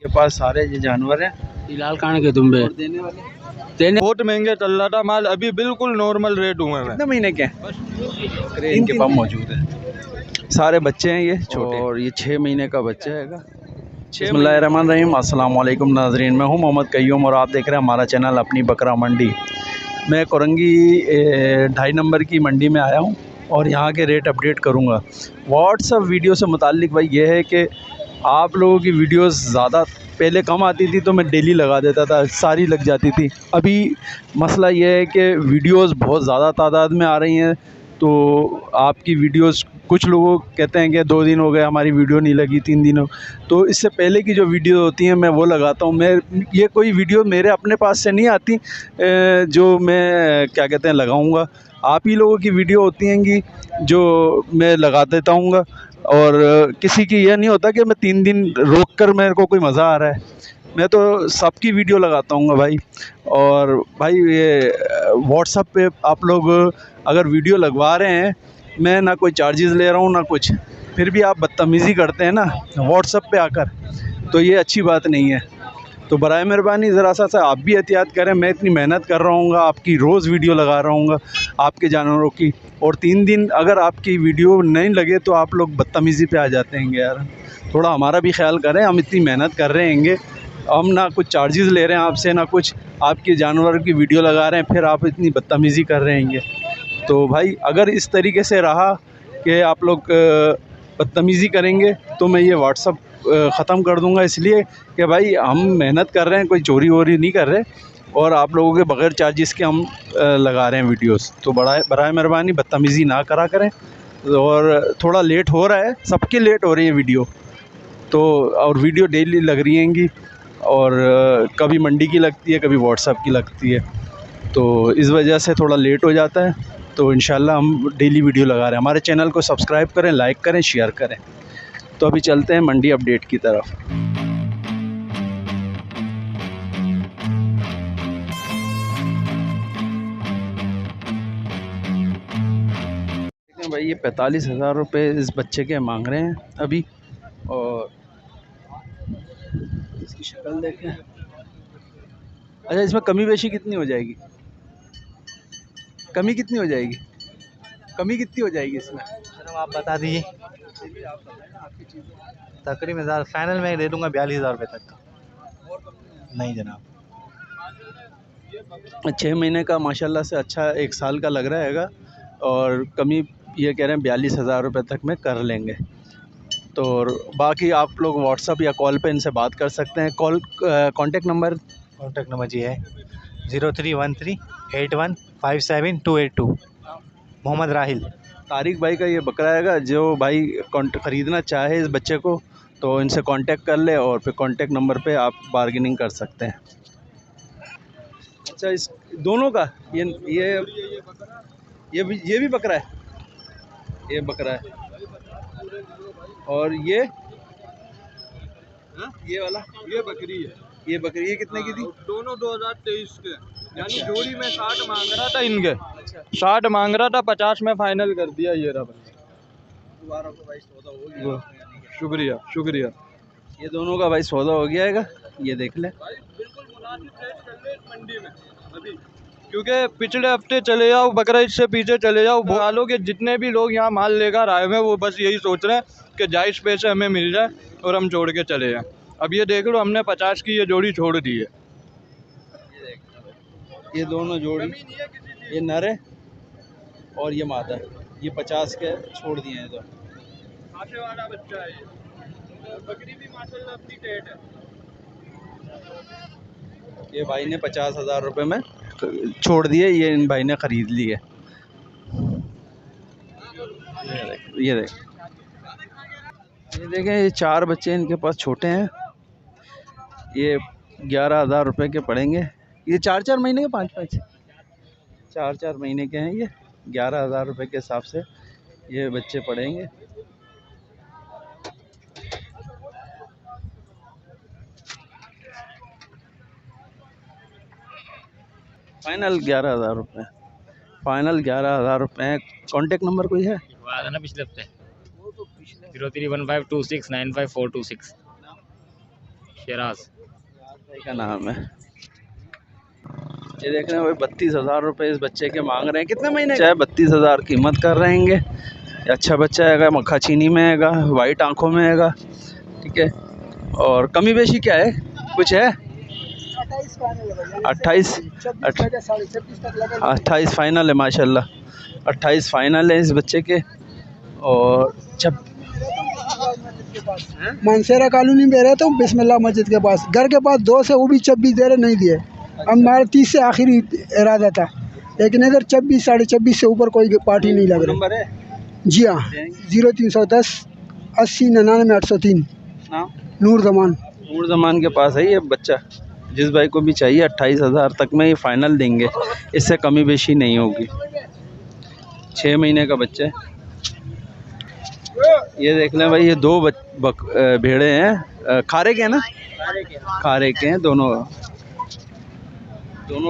के पास सारे ये जानवर हैं। फिलहाल कहाँ के तुम बे? देने वाले देने बहुत महंगे चल रहा था माल, अभी बिल्कुल नॉर्मल रेट हुए हैं। कितने महीने के हैं? इनके पास मौजूद है, सारे बच्चे हैं ये छोटे, और ये 6 महीने का बच्चा हैगा। बिस्मिल्लाहिर्रहमानिर्रहीम, अस्सलाम वालेकुम नाज़रीन, मैं हूं मोहम्मद कय्यूम और आप देख रहे हैं हमारा चैनल अपनी बकरा मंडी। मैं कोरंगी 2.5 नंबर की मंडी में आया हूं और यहाँ के रेट अपडेट करूँगा। व्हाट्सअप वीडियो से मुताल्लिक भाई ये है कि आप लोगों की वीडियोस ज़्यादा पहले कम आती थी तो मैं डेली लगा देता था, सारी लग जाती थी। अभी मसला ये है कि वीडियोस बहुत ज़्यादा तादाद में आ रही हैं, तो आपकी वीडियोस कुछ लोगों कहते हैं कि 2 दिन हो गए हमारी वीडियो नहीं लगी, 3 दिन हो, तो इससे पहले की जो वीडियो होती हैं मैं वो लगाता हूँ। मैं ये कोई वीडियो मेरे अपने पास से नहीं आती जो मैं क्या कहते हैं लगाऊँगा, आप ही लोगों की वीडियो होती हैं कि जो मैं लगा देता हूँ। और किसी की यह नहीं होता कि मैं 3 दिन रोक कर मेरे को कोई मज़ा आ रहा है, मैं तो सबकी वीडियो लगाता हूँ भाई। और भाई ये व्हाट्सएप पे आप लोग अगर वीडियो लगवा रहे हैं, मैं ना कोई चार्जेस ले रहा हूँ ना कुछ, फिर भी आप बदतमीज़ी करते हैं ना व्हाट्सएप पे आकर, तो ये अच्छी बात नहीं है। तो बराए मेहरबानी ज़रा सा आप भी एहतियात करें। मैं इतनी मेहनत कर रहा हूँ, आपकी रोज़ वीडियो लगा रहा हूँ आपके जानवरों की, और 3 दिन अगर आपकी वीडियो नहीं लगे तो आप लोग बदतमीज़ी पे आ जाते हैं यार। थोड़ा हमारा भी ख्याल करें, हम इतनी मेहनत कर रहे हैं, हम ना कुछ चार्जेस ले रहे हैं आपसे ना कुछ, आपके जानवर की वीडियो लगा रहे हैं, फिर आप इतनी बदतमीज़ी कर रहे हैं। तो भाई अगर इस तरीके से रहा कि आप लोग बदतमीज़ी करेंगे तो मैं ये व्हाट्सअप ख़त्म कर दूंगा, इसलिए कि भाई हम मेहनत कर रहे हैं, कोई चोरी वोरी नहीं कर रहे, और आप लोगों के बग़ैर चार्जेस के हम लगा रहे हैं वीडियोस। तो बराए मेहरबानी बदतमीज़ी ना करा करें। और थोड़ा लेट हो रहा है, सबके लेट हो रही है वीडियो, तो और वीडियो डेली लग रही हैंगी, और कभी मंडी की लगती है कभी व्हाट्सएप की लगती है, तो इस वजह से थोड़ा लेट हो जाता है। तो इंशाल्लाह हम डेली वीडियो लगा रहे हैं। हमारे चैनल को सब्सक्राइब करें, लाइक करें, शेयर करें। तो अभी चलते हैं मंडी अपडेट की तरफ। भाई ये 45,000 रुपये इस बच्चे के मांग रहे हैं अभी, और इसकी शक्ल देखें। अच्छा, इसमें कमी बेशी कितनी हो जाएगी? कमी कितनी हो जाएगी? कमी कितनी हो जाएगी इसमें? चलो आप बता दीजिए। तकरीबन फाइनल में दे दूंगा 42,000 रुपये तक का। नहीं जनाब, 6 महीने का माशाल्लाह से अच्छा 1 साल का लग रहा हैगा, और कमी ये कह रहे हैं 42,000 रुपये तक में कर लेंगे। तो बाकी आप लोग व्हाट्सअप या कॉल पे इनसे बात कर सकते हैं। कॉन्टेक्ट नंबर जी है 0313 8157 मोहम्मद राहिल। तारिक भाई का ये बकरा हैगा, जो भाई ख़रीदना चाहे इस बच्चे को तो इनसे कांटेक्ट कर ले, और फिर कांटेक्ट नंबर पे आप बार्गेनिंग कर सकते हैं। अच्छा, इस दोनों का ये भी बकरा है, ये बकरा है, और ये वाला ये बकरी है, ये बकरी ये कितने की थी? दोनों 2023 के, यानी जोड़ी में 60 मांग रहा था इनके। 60 मांग रहा था, 50 में फाइनल कर दिया। ये रहा दोबारा को भाई सौदा हो गया। शुक्रिया शुक्रिया। ये दोनों का भाई सौदा हो गया है, ये देख ले भाई, बिल्कुल मुनासिब रेट चल रहे इस मंडी में अभी, क्योंकि पिछले हफ्ते चले जाओ बकरीद से पीछे चले जाओ, वालों के जितने भी लोग यहाँ माल लेकर आए हुए वो बस यही सोच रहे हैं कि जायज़ पैसे हमें मिल जाए और हम छोड़ के चले जाएँ। अब ये देख लो, हमने 50 की ये जोड़ी छोड़ दी है। ये दोनों जोड़ी, ये नर है और ये मादा है, ये 50 के छोड़ दिए हैं। तो आशे वाला बच्चा है ये, बकरी भी माशाल्लाह अपनी टेट है। ये भाई ने 50,000 रुपये में छोड़ दिए, ये इन भाई ने ख़रीद लिए। ये देखें, ये 4 बच्चे इनके पास छोटे हैं, ये 11,000 रुपये के पड़ेंगे। ये 4-4 महीने के 5-5 4-4 महीने के हैं। ये 11,000 रुपये के हिसाब से ये बच्चे पड़ेंगे। फाइनल 11,000 रुपये, फाइनल 11,000 रुपये। कॉन्टेक्ट नंबर कोई है? ना पिछले हफ्ते 03152695 426। शराज भाई का नाम है। ये देख रहे हैं भाई 32,000 रुपये इस बच्चे के मांग रहे हैं। कितने महीने चाहे 32,000 कीमत कर रहे हैं। ये अच्छा बच्चा हैगा, मक्खा चीनी में हैगा, वाइट आंखों में हैगा, ठीक है। और कमी बेशी क्या है, कुछ है? 28 फाइनल है माशाल्लाह, 28 फाइनल है इस बच्चे के। और मानसेरा कॉलोनी में रहे तो बिस्मिल्लाह मस्जिद के पास, घर के पास 2 से वो भी 26 दे रहे, नहीं दिए। हमारा 30 से आखिरी इरादा था, लेकिन इधर 26 साढ़े 26 से ऊपर कोई पार्टी नहीं लग रही। जी हाँ, 0310 80 99 803 नूर जमान के पास है ये बच्चा। जिस भाई को भी चाहिए 28,000 तक में ये फाइनल देंगे, इससे कमी बेशी नहीं होगी। 6 महीने का बच्चा है। ये देख लें भाई, ये 2 भेड़े हैं, खारे के हैं ना, खारे के हैं दोनों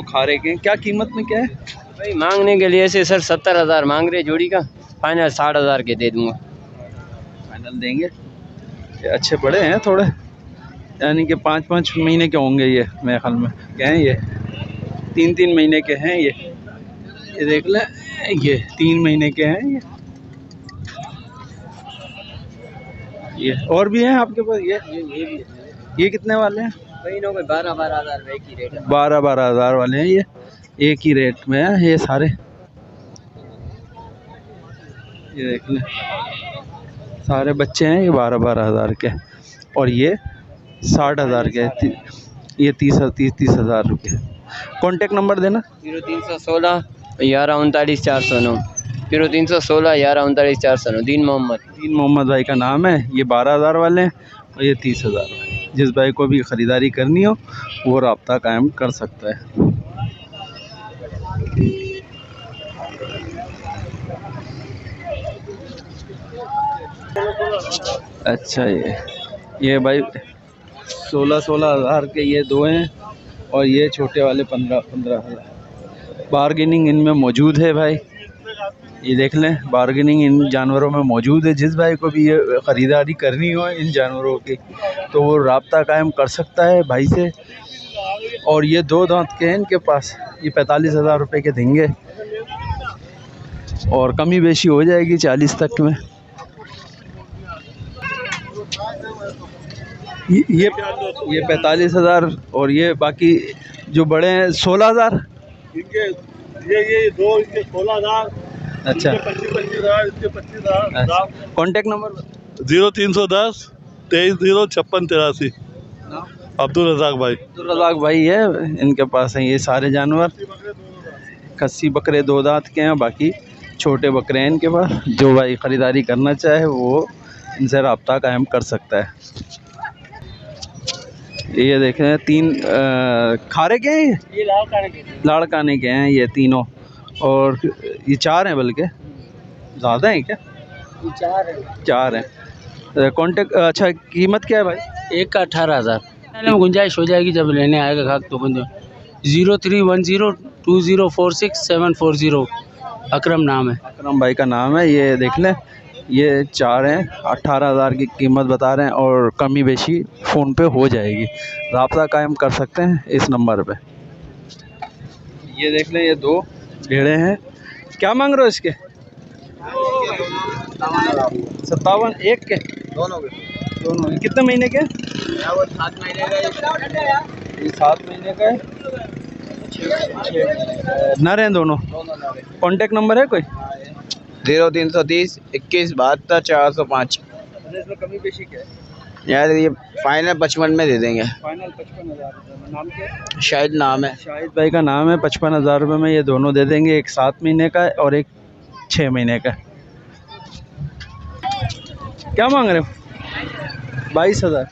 खारे के हैं। क्या कीमत में क्या है भाई? मांगने के लिए से सर 70,000 मांग रहे जोड़ी का, फाइनल 60,000 के दे दूंगा। फाइनल देंगे। ये अच्छे बड़े हैं थोड़े, यानी कि 5-5 महीने के होंगे ये मेरे ख्याल में। क्या हैं ये? 3-3 महीने के हैं ये देख लें, ये 3 महीने के हैं ये। और भी हैं आपके पास? ये कितने वाले हैं? भाई नो 12,000 एक ही रेट है। 12,000 वाले हैं ये, एक ही रेट में है ये सारे। ये देख लें, सारे बच्चे हैं ये 12,000 के, और ये 60,000 के, ये 30,000 रुपये। कॉन्टेक्ट नंबर देना। 0316 11 39 409, 0316 11 39 409। दीन मोहम्मद भाई का नाम है। ये 12,000 वाले हैं और ये 30,000 वाले। जिस भाई को भी ख़रीदारी करनी हो वो रब्ता कायम कर सकता है। अच्छा, ये भाई 16,000 के ये 2 हैं, और ये छोटे वाले 15,000। बारगेनिंग इनमें मौजूद है भाई, ये देख लें, बारगेनिंग इन जानवरों में मौजूद है। जिस भाई को भी ये ख़रीदारी करनी हो इन जानवरों की तो वो रब्ता कायम कर सकता है भाई से। और ये 2 दांत के हैं इनके पास, ये 45,000 रुपये के देंगे, और कमी बेशी हो जाएगी 40 तक में। ये 45,000, और ये बाकी जो बड़े हैं 16,000। इनके ये 2 इनके 16,000। अच्छा, 25,000 इसके 25,000। Contact number 0310 23 56 83। अब्दुल रज़ाक भाई है इनके पास हैं ये सारे जानवर। खस्सी बकरे 2 दांत के हैं, बाकी छोटे बकरे हैं इनके पास। जो भाई ख़रीदारी करना चाहे वो इनसे रब्ता कायम कर सकता है। ये देखें 3 खारे के हैं, ये लाड़काने के हैं ये तीनों, और ये 4 हैं, बल्कि ज़्यादा हैं क्या? 4 हैं। कॉन्टेक्ट, अच्छा कीमत क्या है भाई? एक का 18,000 में गुंजाइश हो जाएगी जब लेने आएगा खाक तो। 0310 2046 740 अकरम नाम है। अकरम भाई का नाम है। ये देख लें, ये 4 हैं, 18,000 की कीमत बता रहे हैं, और कमी बेशी फ़ोन पे हो जाएगी। रब्ता कायम कर सकते हैं इस नंबर पे। ये देख लें, ये 2 भेड़े हैं। क्या मांग रहे हो इसके? 57 एक के, दोनों के। कितने महीने के? 7 महीने का। ये 7 महीने का है। नर हैं दोनों। कॉन्टेक्ट नंबर है कोई? 0330 21 72 405। इसमें कमी बेशी क्या है यार? ये फाइनल 55 में दे देंगे। फाइनल 55,000 रुपये। नाम क्या है? शाहिद नाम है। शाहिद भाई का नाम है। 55,000 रुपये में ये दोनों दे देंगे, एक 7 महीने का है और एक 6 महीने का। क्या मांग रहे हो? 22,000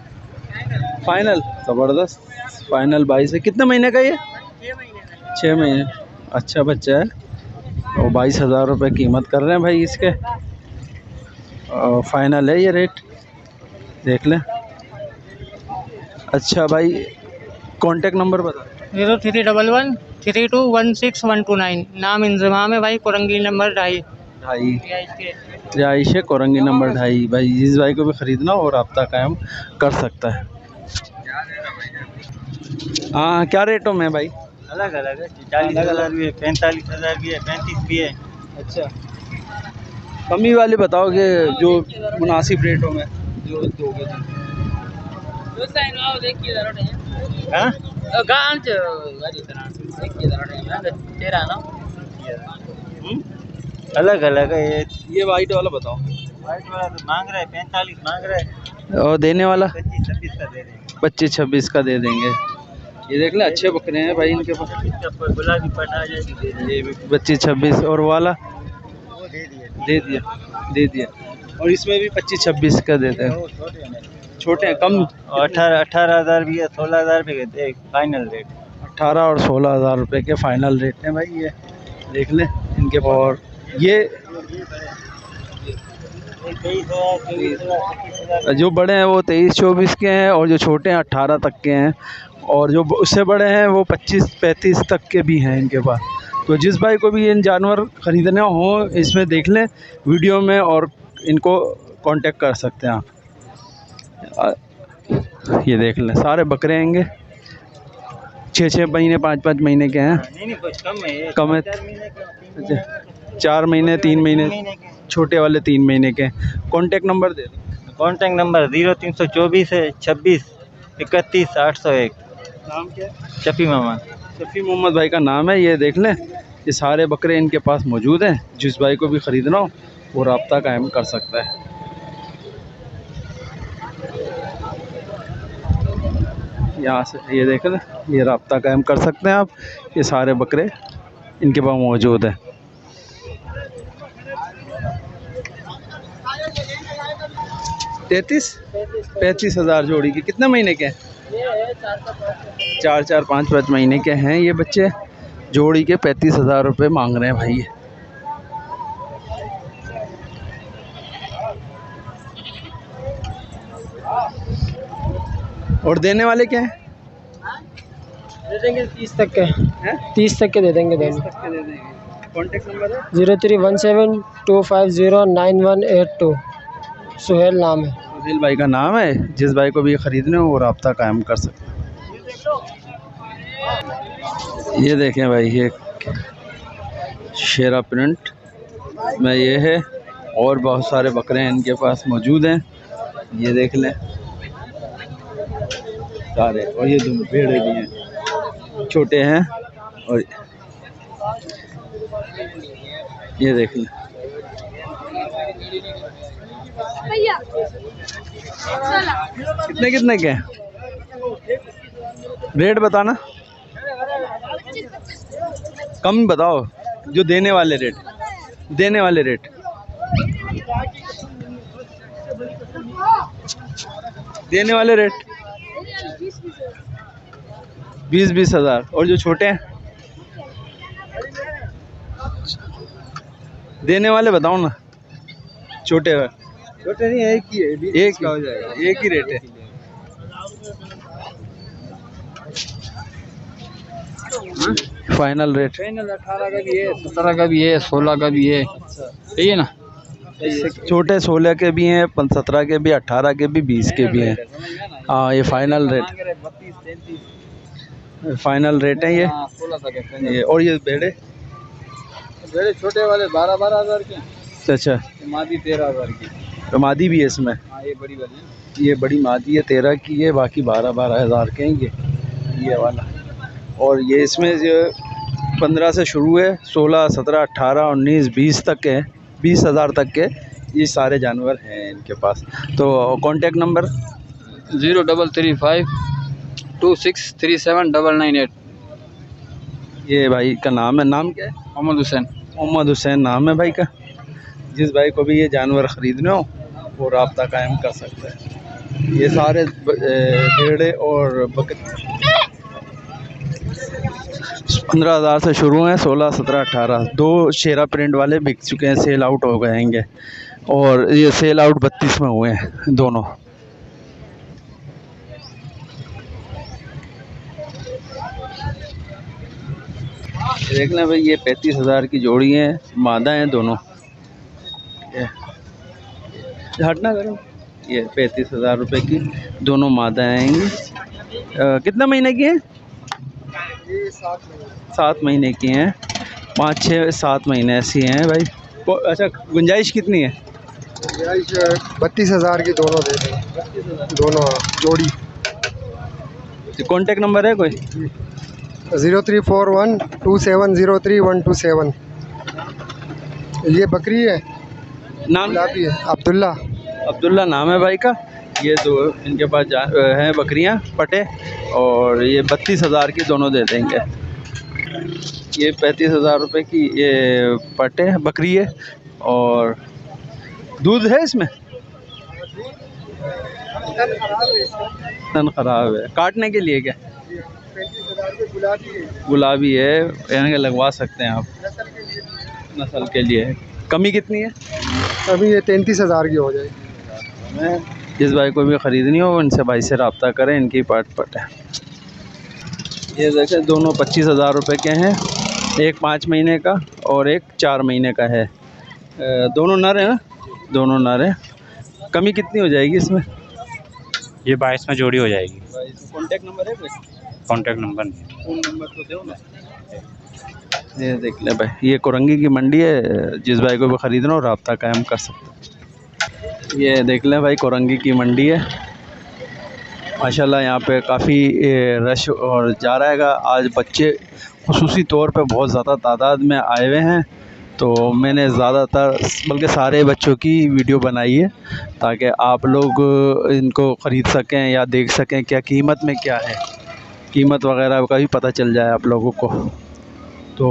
फाइनल। ज़बरदस्त, फाइनल 22 है। कितने महीने का ये? 6 महीने। अच्छा बच्चा है, और 22,000 रुपये कीमत कर रहे हैं भाई इसके, और फाइनल है ये रेट, देख लें। अच्छा भाई, कांटेक्ट नंबर बता। 0311 3216 नाम इंजमाम है भाई, कोरंगी नंबर 2.5 रिहाइश है कोरंगी नंबर 2.5। भाई जिस भाई को भी ख़रीदना हो रब्ता कायम कर सकता है। हाँ, क्या रेटों में भाई? अलग अलग है, 40,000 भी है, 45,000 भी है, 35 भी है। अच्छा, कमी वाले बताओ कि जो मुनासिब रेटों में जो दोगे तुम। हाँ? अलग अलग है। ये वाइट वाला बताओ। वाइट वाला तो मांग रहा है 45 मांग रहा है, और देने वाला 25-26 का दे देंगे। 25-26 का दे देंगे। ये देख ले, अच्छे बकरे हैं भाई इनके पास। गुलाबी पटा जैसी दे देंगे। ये 25-26 और वाला वो दे दिए। दे दिया। और इसमें भी 25-26 का देते हैं। वो छोटे हैं। छोटे हैं, कम। 18,000 भी है, 16,000 भी है, फाइनल रेट। 18 और 16,000 रुपये के फाइनल रेट हैं भाई। ये देख ले इनके पास। और ये 23,000 जो बड़े हैं वो 23-24 के हैं, और जो छोटे हैं 18 तक के हैं, और जो उससे बड़े हैं वो 25-35 तक के भी हैं इनके पास। तो जिस भाई को भी इन जानवर ख़रीदने हो इसमें देख लें वीडियो में, और इनको कांटेक्ट कर सकते हैं आप। ये देख लें, सारे बकरे आएंगे, 6-6 महीने 5-5 महीने के हैं। नहीं कुछ कम है, ये कम है। 4 महीने के, 4 महीने 3 महीने, के। छोटे वाले 3 महीने के। कांटेक्ट नंबर दे दो। कॉन्टैक्ट नंबर 0324 है 26 31 801। नाम क्या है? शफी मामा। शफी मोहम्मद भाई का नाम है। ये देख लें, ये सारे बकरे इनके पास मौजूद हैं। जिस भाई को भी ख़रीदना हो वो रब्ता कायम कर सकता है। यहाँ से ये देख लें, ये रब्ता कायम कर सकते हैं आप। ये सारे बकरे इनके पास मौजूद हैं। तैंतीस 35,000 जोड़ी के। कितने महीने के हैं? 4-4 5-5 महीने के हैं ये बच्चे। जोड़ी के 35,000 रुपये मांग रहे हैं भाई ये। और देने वाले क्या हैं? दे देंगे 30 तक के। 30 तक के दे देंगे दोनों। कॉन्टेक्ट नंबर है 031725099182। सुहेल नाम है। सुहेल भाई का नाम है। जिस भाई को भी ख़रीदने हो वो रब्ता कायम कर सकते हैं। ये देखें भाई, ये शेरा प्रिंट में ये है, और बहुत सारे बकरे हैं इनके पास मौजूद हैं। ये देख लें सारे। और ये दो भेड़े भी हैं, छोटे हैं। और ये देख लें, कितने के हैं? रेट बताना, कम बताओ। जो देने वाले रेट, देने वाले रेट। देने वाले रेट 20,000। और जो छोटे हैं देने वाले बताओ ना। छोटे नहीं, एक ही है, एक का हो जाएगा, एक ही रेट है। फाइनल रेट 18 का भी है, 17 का भी है, 16 का भी है। सही है ना? छोटे 16 के भी हैं, 17 के भी, 18 के भी, 20 के भी हैं। हाँ, ये फाइनल रेट, फाइनल रेट है ये। 16 तक है। ये और ये बेड़े छोटे वाले 12,000 के। अच्छा, मादी 13,000 की। तो मादी भी है इसमें। हाँ, ये बड़ी वाली है। ये बड़ी मादी है 13 की है, बाकी 12,000 के हैं ये वाला। और ये इसमें जो 15 से शुरू है, 16, 17, 18, 19, 20 तक के हैं, 20,000 तक के ये सारे जानवर हैं इनके पास। तो कांटेक्ट नंबर 033526379998। ये भाई का नाम है। नाम क्या है? मोहम्मद हुसैन। मोहम्मद हुसैन नाम है भाई का। जिस भाई को भी ये जानवर ख़रीदने हो वो रब्ता कायम कर सकता है। ये सारे भेड़े और बकरे 15,000 से शुरू हैं, 16, 17, 18। 2 शेरा प्रिंट वाले बिक चुके हैं, सेल आउट हो गएंगे। और ये सेल आउट 32 में हुए हैं दोनों। देख लें भाई, ये 35,000 की जोड़ी है, मादा हैं दोनों। ये हटना करो। ये 35,000 रुपये की दोनों मादा आएंगी। कितने महीने की हैं? ये 7 महीने की हैं, 5, 6, 7 महीने ऐसी हैं भाई। अच्छा, गुंजाइश कितनी है? 32,000 की दोनों दे दें, दोनों जोड़ी। कॉन्टेक्ट नंबर है कोई? 03412703 ये बकरी है, नाम गुलाबी है, अब्दुल्ला। अब्दुल्ला नाम है भाई का। ये दो इनके पास हैं बकरियां पटे, और ये 32,000 की दोनों दे देंगे। ये 35,000 रुपये की ये पटे बकरी है, और दूध है इसमें? तन खराब है, काटने के लिए क्या? 35,000 की गुलाबी है, यानी कि लगवा सकते हैं आप नस्ल के लिए। कमी कितनी है? अभी ये 33,000 की हो जाएगी। जिस भाई को भी ख़रीदनी हो इनसे भाई से रब्ता करें, इनकी पट है। ये देखें, दोनों 25,000 रुपये के हैं, एक 5 महीने का और एक 4 महीने का है। दोनों नर हैं ना? दोनों नर हैं। कमी कितनी हो जाएगी इसमें? ये 22 में जोड़ी हो जाएगी। कॉन्टेक्ट नंबर है कोई? कॉन्टेक्ट नंबर नहीं। फ़ोन नंबर तो दो ना। ये देख ले भाई, ये कोरंगी की मंडी है, जिस भाई को भी ख़रीदना हो रब्ता कायम कर सकते हैं। ये देख लें भाई, कोरंगी की मंडी है माशाल्लाह। यहाँ पे काफ़ी रश और जा रहेगा। आज बच्चे खुसूसी तौर पे बहुत ज़्यादा तादाद में आए हुए हैं, तो मैंने ज़्यादातर बल्कि सारे बच्चों की वीडियो बनाई है ताकि आप लोग इनको ख़रीद सकें या देख सकें क्या कीमत में क्या है, कीमत वगैरह का भी पता चल जाए आप लोगों को। तो